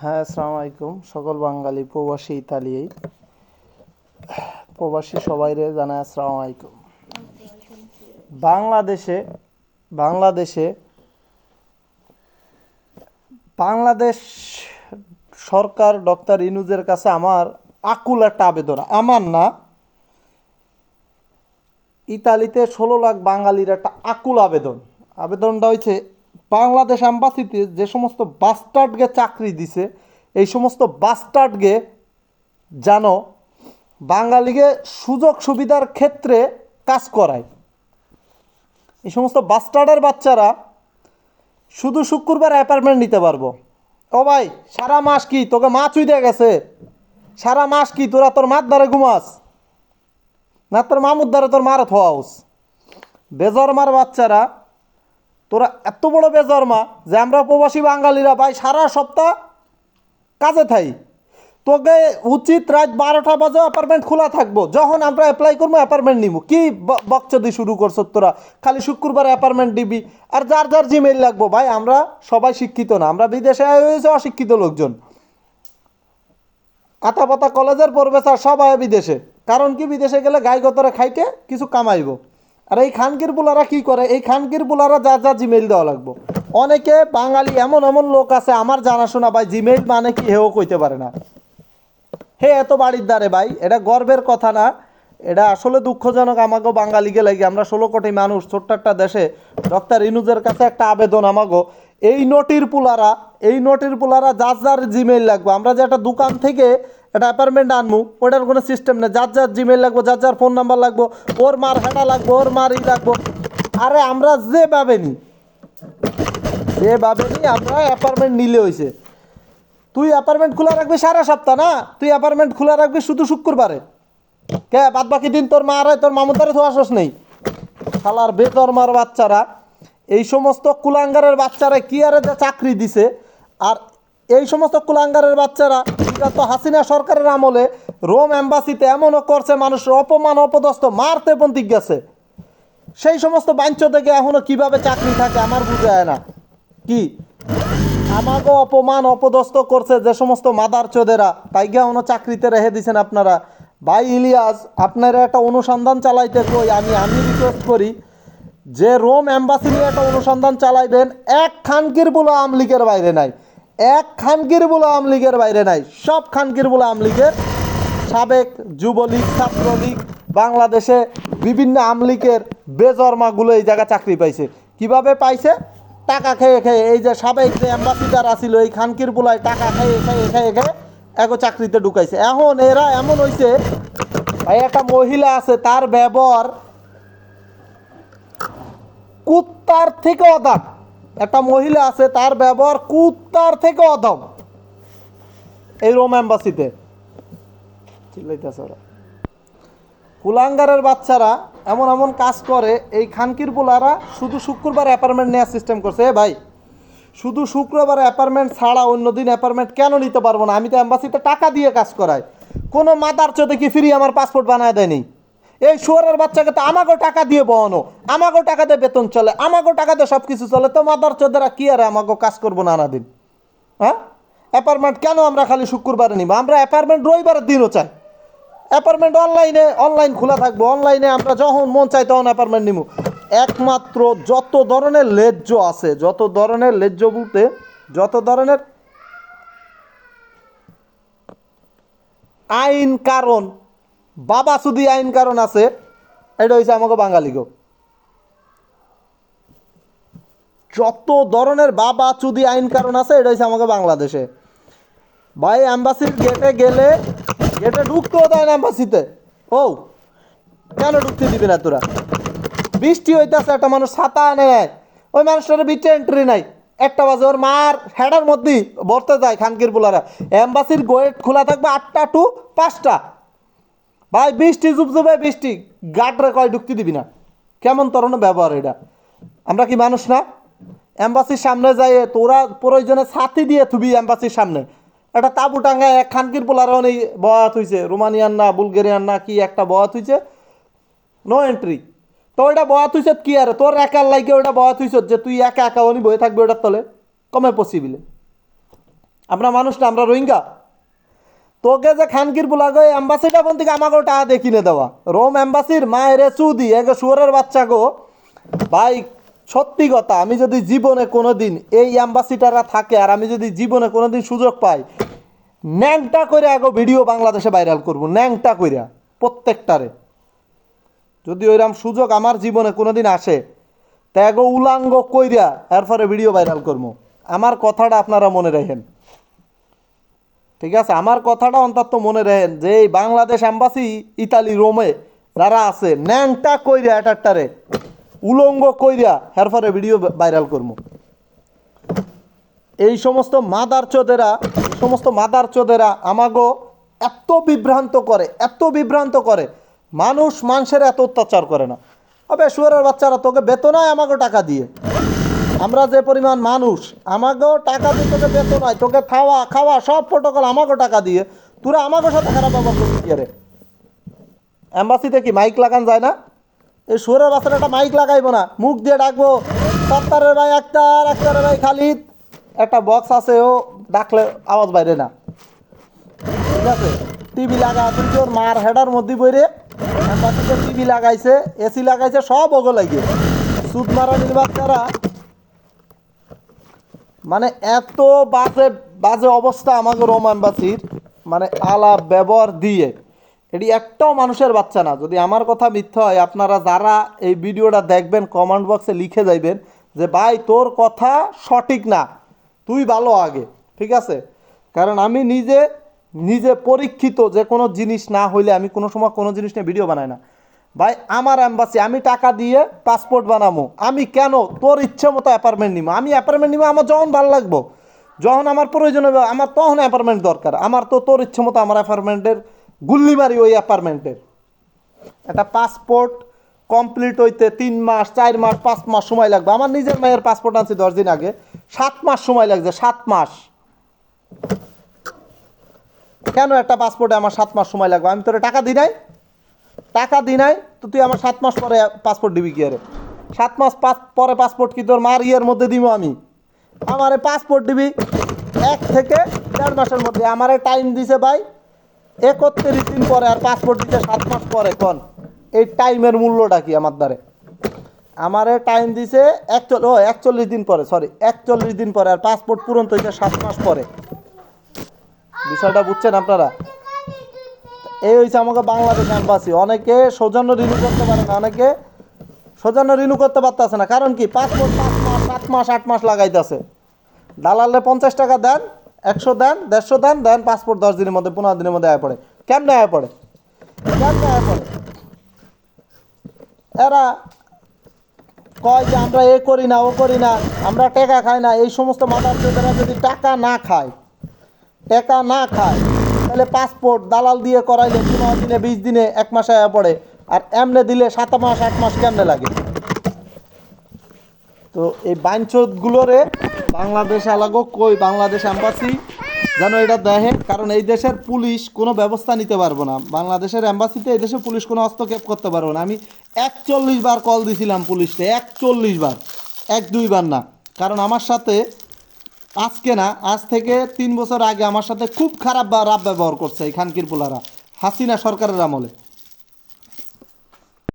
হ্যাঁ, আসসালামু আলাইকুম সকল বাঙালি প্রবাসী ইতালি প্রবাসী সবাইরে জানাই আসসালামু আলাইকুম। বাংলাদেশে বাংলাদেশে বাংলাদেশ সরকার ডক্টর ইনুজের কাছে আমার আকুল একটা আবেদন, আমার না, ইতালিতে 16 লাখ বাঙালির একটা আকুল আবেদনটা হয়েছে বাংলাদেশ অ্যাম্বাসিতে যে সমস্ত বাস্টার্ডকে চাকরি দিছে এই সমস্ত বাস্টার্ডকে যেন বাঙালিকে সুযোগ সুবিধার ক্ষেত্রে কাজ করায়। এই সমস্ত বাস্টার্ডের বাচ্চারা শুধু শুক্রবার অ্যাপার্টমেন্ট নিতে পারবো। ও ভাই, সারা মাস কি তোকে মা চুই দিয়ে গেছে? সারা মাস কি তোরা তোর মার দ্বারে ঘুমাস না তোর মামুর দ্বারে তোর মার থোয়াউস? বেজরমার বাচ্চারা, তোরা এত বড় বেজরমা যে আমরা প্রবাসী বাঙালিরা ভাই সারা সপ্তাহ কাজে থাই। তোকে উচিত রাত 12টা বাজে অ্যাপার্টমেন্ট খোলা থাকবো, যখন আমরা অ্যাপ্লাই করবো অ্যাপার্টমেন্ট নিব। কি বকচদি শুরু করছো তোরা? খালি শুক্রবার অ্যাপার্টমেন্ট দিবি আর যার যার জিমেইল লাগবো। ভাই আমরা সবাই শিক্ষিত না, আমরা বিদেশে হয়েছে অশিক্ষিত লোকজন। আতাপাতা কলেজের প্রফেসর সবাই বিদেশে, কারণ কি বিদেশে গেলে গাই গতরে খাইতে কিছু কামাইব। আর এই খানকির বুলারা কি করে? এই খানকির বুলারা যার যার জিমেইল দেওয়া লাগবো। অনেকে বাঙালি এমন এমন লোক আছে আমার জানাশোনা, ভাই জিমেইল মানে কি হেও কইতে পারে না। হে এত বাড়ির দ্বারে ভাই, এটা গর্বের কথা না, এটা আসলে দুঃখজনক আমাগো বাঙালিকে লাগে। আমরা 16 কোটি মানুষ, ছোট্ট একটা দেশে ডক্টর ইনুজের কাছে একটা আবেদন আমাগো, এই নোটির পুলারা যার যার জিমেইল লাগবে। আমরা যে একটা দোকান থেকে একটা অ্যাপার্টমেন্ট আনবো, ওটার কোনো সিস্টেম নেই। যার যার জিমেইল লাগবো, যার যার ফোন নাম্বার লাগবো, ওর মার হেঁটা লাগবো, ওর মার লাগবো। আরে আমরা যেভাবে নি আমরা অ্যাপার্টমেন্ট নিলে হয়েছে। তুই অ্যাপার্টমেন্ট খোলা রাখবি সারা সপ্তাহ না, তুই অ্যাপার্টমেন্ট খোলা রাখবি শুধু শুক্রবারে। কে বাদ বাকি দিন তোর মা তোর মামুদারে তো আসস নেই? শালার বেতরমার বাচ্চারা, এই সমস্ত কুলাঙ্গারের বাচ্চারা কি আরে যে চাকরি দিছে। আর এই সমস্ত কুলাঙ্গারের বাচ্চারা বিগত হাসিনা সরকারের আমলে রোম এম্বাসিতে এমনও করছে, মানুষের অপমান অপদস্থ মারতে পন্থী গেছে। সেই সমস্ত বাঞ্চ থেকে এখনো কিভাবে চাকরি থাকে আমার বুঝে যায় না। কি আমাকে অপমান অপদস্থ করছে যে সমস্ত মাদার চোদেরা, তাইকে এখনো চাকরিতে রেখে দিয়েছেন আপনারা। ভাই ইলিয়াস, আপনারা একটা অনুসন্ধান চালাইতে কই, আমি রিকোয়েস্ট করি যে রোম অ্যাম্বাসি নিয়ে একটা অনুসন্ধান চালাইবেন। এক খানকির বুলো আওয়ামী লীগের বাইরে নাই, এক খানকির বুলো আওয়ামী লীগের বাইরে নাই, সব খানকির বুলো আওয়ামী লীগের। সাবেক যুবলীগ, ছাত্রলীগ, বাংলাদেশে বিভিন্ন আওয়ামী লীগের বেজরমাগুলো এই জায়গায় চাকরি পাইছে। কিভাবে পাইছে? টাকা খেয়ে খেয়ে। এই যে সাবেক যে অ্যাম্বাসিডার আসিল এই খানকির বুলায় টাকা খেয়ে খেয়ে খেয়ে খেয়ে এগো চাকরিতে ঢুকাইছে। এখন এরা এমন হয়েছে, ভাই একটা মহিলা আছে তার ব্যবহার কুত্তার থেকে অধম। একটা মহিলা আছে তার ব্যবহার কুত্তার থেকে অধম এই রোম অ্যাম্বাসিতে। চিল্লাইতেছে ওরা, কুলাঙ্গারের বাচ্চারা এমন এমন কাজ করে। এই খানকির পোলারা শুধু শুক্রবার অ্যাপার্টমেন্ট নেওয়ার সিস্টেম করছে। ভাই শুধু শুক্রবার অ্যাপার্টমেন্ট ছাড়া অন্য দিন অ্যাপার্টমেন্ট কেন নিতে পারবো না? আমি তো অ্যাম্বাসিতে টাকা দিয়ে কাজ করাই, কোনো মাদার চোদে কি ফ্রি আমার পাসপোর্ট বানায় দেয়নি? এই শুয়ারের বাচ্চাকে তো আমাকেও টাকা দিয়ে বহানো, আমাকেও টাকা দিয়ে বেতন চলে, আমাকেও টাকা দিয়ে সব কিছু চলে, তো মাদার চোদেরা কি আর আমাকেও কাজ করবো নানা দিন? হ্যাঁ, অ্যাপার্টমেন্ট কেন আমরা খালি শুক্রবারে নিব? আমরা অ্যাপার্টমেন্ট রবিবারের দিনও চাই। অ্যাপার্টমেন্ট অনলাইন খোলা থাকবো, অনলাইনে আমরা যখন মন চাই তখন অ্যাপার্টমেন্ট নিব। একমাত্র যত ধরনের লেজ্জ আছে, যত ধরনের লেজ্জ বলতে যত ধরনের আইন কারণ, বাবা শুধু আইন কারণ আছে, এটা হয়েছে আমাকে বাঙালিগো। যত ধরনের বাবা চুদি আইন কারণ আছে এটা হয়েছে আমাকে বাংলাদেশে। ভাই অ্যাম্বাসির গেটে গেলে গেটে ঢুকতেও দেয় না অ্যাম্বাসিতে। ও কেন ঢুকতে দিবি না তোরা? বৃষ্টি হইতেছে, একটা মানুষ ছাতা আনে নাই, ওই মানুষটার বিচে এন্ট্রি নাই। 1টা বাজে ওর মার হেডার মধ্যেই ভরতে যায় খানকির পোলারা। অ্যাম্বাসির গেট খোলা থাকবে 8টা টু 5টা। ভাই বৃষ্টি জুবজুবে বৃষ্টি, গার্ডরে কয় ঢুকতে দিবি না? কেমন ধরনের ব্যবহার এটা? আমরা কি মানুষ না? অ্যাম্বাসির সামনে যাই তোরা প্রয়োজনে ছাতি দিয়ে থুবি অ্যাম্বাসির সামনে। একটা তাবু টাঙ্গায় এক খানকির পোলার অনেক বয়াত হইছে, রোমানিয়ান না বুলগেরিয়ান না কি একটা বয়াত হইছে, নো এন্ট্রি। তো ওইটা বয়াত হইছে কি আর তোর একার লাগে ওইটা বয়াত হইছে যে তুই একা একা উনি বয়ে থাকবি ওটার তলে? কমে পসিবিলে? আমরা মানুষ না, আমরা রোহিঙ্গা। তোকে যে খানকির বুলাগো এম্বাসিটা বন থেকে আমাকেও টাকা দিয়ে কিনে দেওয়া, রোম এম্বাসির মায়ের চুদি এগে শুয়ারের বাচ্চা গো। ভাই সত্যি কথা, আমি যদি জীবনে কোনো দিন এই অ্যাম্বাসিডাররা থাকে আর আমি যদি জীবনে কোনো দিন সুযোগ পাই, ন্যাংটা করে আগে ভিডিও বাংলাদেশে ভাইরাল করব, ন্যাংটা কইরা প্রত্যেকটারে। যদি ওইরকম সুযোগ আমার জীবনে কোনো দিন আসে, ত্যাগ উলাঙ্গ কইরা এরপরে ভিডিও ভাইরাল করবো। আমার কথাটা আপনারা মনে রাখেন, ঠিক আছে? আমার কথাটা অন্তত মনে রাখেন যে এই বাংলাদেশ অ্যাম্বাসি ইতালি রোমে যারা আছে, ন্যাংটা কইরা এটারটারে উলঙ্গ কইরা এরপরে ভিডিও ভাইরাল করবো। এই সমস্ত মাদার চোদেরা আমাগো এত বিভ্রান্ত করে, এত বিভ্রান্ত করে, মানুষের এত অত্যাচার করে না। আবে শুয়ারের বাচ্চারা, তোকে বেতন হয় আমাকে টাকা দিয়ে, আমরা যে পরিমাণ মানুষ, আমাকেও টাকা দিয়ে তোকে বেতন হয়, তোকে খাওয়া সব প্রোটোকল আমাকেও টাকা দিয়ে, তোরা আমাকেও সাথে খারাপ ব্যবহার করছিস। রে অ্যাম্বাসিতে কি মাইক লাগান যায় না? এই শুয়ারের বাচ্চারা একটা মাইক লাগাইবো না, মুখ দিয়ে ডাকবো সত্তারের ভাই আক্তারের ভাই খালিদ, একটা বক্স আছে, ও ডাকলে আওয়াজ বাইরে না, ঠিক আছে? টিভি লাগা, তুই তোর মার হেডার মধ্যে বইরে অ্যাম্বাসিতে টিভি লাগাইছে, এসি লাগাইছে, সব ওগো লাগে। সুদ মারা নির্বাচনারা মানে এত বাজে বাজে অবস্থা আমাকে রোম অ্যাম্বাসির, মানে আলাপ ব্যবহার দিয়ে এটি একটাও মানুষের বাচ্চা না। যদি আমার কথা মিথ্যা হয়, আপনারা যারা এই ভিডিওটা দেখবেন কমেন্ট বক্সে লিখে যাইবেন যে ভাই তোর কথা সঠিক না, তুই ভালো আগে, ঠিক আছে? কারণ আমি নিজে পরীক্ষিত, যে কোনো জিনিস না হইলে আমি কোনো সময় কোনো জিনিস নিয়ে ভিডিও বানাই না। ভাই আমার অ্যাম্বাসি, আমি টাকা দিয়ে পাসপোর্ট বানাবো, আমি কেন তোর ইচ্ছে মতো অ্যাপার্টমেন্ট নিবো? আমি অ্যাপার্টমেন্ট নিবো আমার যখন ভালো লাগবো, যখন আমার প্রয়োজন হবে, আমার তখন অ্যাপার্টমেন্ট দরকার। আমার তো তোর ইচ্ছে মতো আমার অ্যাপার্টমেন্টের গুল্লি মারি ওই অ্যাপার্টমেন্টের। একটা পাসপোর্ট কমপ্লিট হইতে 3 মাস 4 মাস 5 মাস সময় লাগবে। আমার নিজের মায়ের পাসপোর্ট আনছি 10 দিন আগে, 7 মাস সময় লাগছে, 7 মাস। কেন একটা পাসপোর্টে আমার 7 মাস সময় লাগবে? আমি তোরে টাকা দিই নাই, তো তুই আমার 7 মাস পরে পাসপোর্ট দিবি কি? আরে 7 মাস পরে পাসপোর্ট কি তোর মার ইয়ের মধ্যে দিব আমি? আমারে পাসপোর্ট দিবি 1 থেকে 1.5 মাসের মধ্যে। আমারে টাইম দিছে ভাই 31 দিন পরে, আর পাসপোর্ট দিতে 7 মাস পরে। কোন এই টাইমের মূল্যটা কি আমার দ্বারে? আমারে টাইম দিছে 41 দিন পরে, 41 দিন পরে, আর পাসপোর্ট পূরণ হইতে 7 মাস পরে। বিষয়টা বুঝছেন আপনারা? এই হয়েছে আমাকে বাংলাদেশ অ্যাম্বাসি। অনেকে সৌজন্য রিনিউ করতে পারে না, অনেকে সৌজন্য রিনিউ করতে পারতেছে না। কারণ কি? পাসপোর্ট 5 মাস 7 মাস 8 মাস লাগাইতেছে। দালালে 50 টাকা দেন, 100 দেন, 150 দেন, পাসপোর্ট 10 দিনের মধ্যে 15 দিনের মধ্যে আয় পড়ে। কেমনে আয় পড়ে? এরা কয় যে আমরা এ করি না, ও করি না, আমরা টাকা খাই না। এই সমস্ত মাদারচোদেরা যদি টাকা না খায়, তাহলে পাসপোর্ট দালাল দিয়ে করাইলে 15 দিনে 20 দিনে 1 মাসে আয়া পড়ে, আর এমনে দিলে 7 মাস 8 মাস কেমনে লাগে? তো এই বাইনচোদগুলোরে বাংলাদেশ আলাগো কই, বাংলাদেশ অ্যাম্বাসি যেন এটা দেখে। কারণ এই দেশের পুলিশ কোনো ব্যবস্থা নিতে পারবো না, বাংলাদেশের অ্যাম্বাসিতে এই দেশের পুলিশ কোনো হস্তক্ষেপ করতে পারবো না। আমি 41 বার কল দিছিলাম পুলিশকে, 41 বার, 1-2 বার না। কারণ আমার সাথে আজকে না, আজ থেকে 3 বছর আগে আমার সাথে খুব খারাপ রাব ব্যবহার করছে এই খানকির পোলারা, হাসিনা সরকারের আমলে।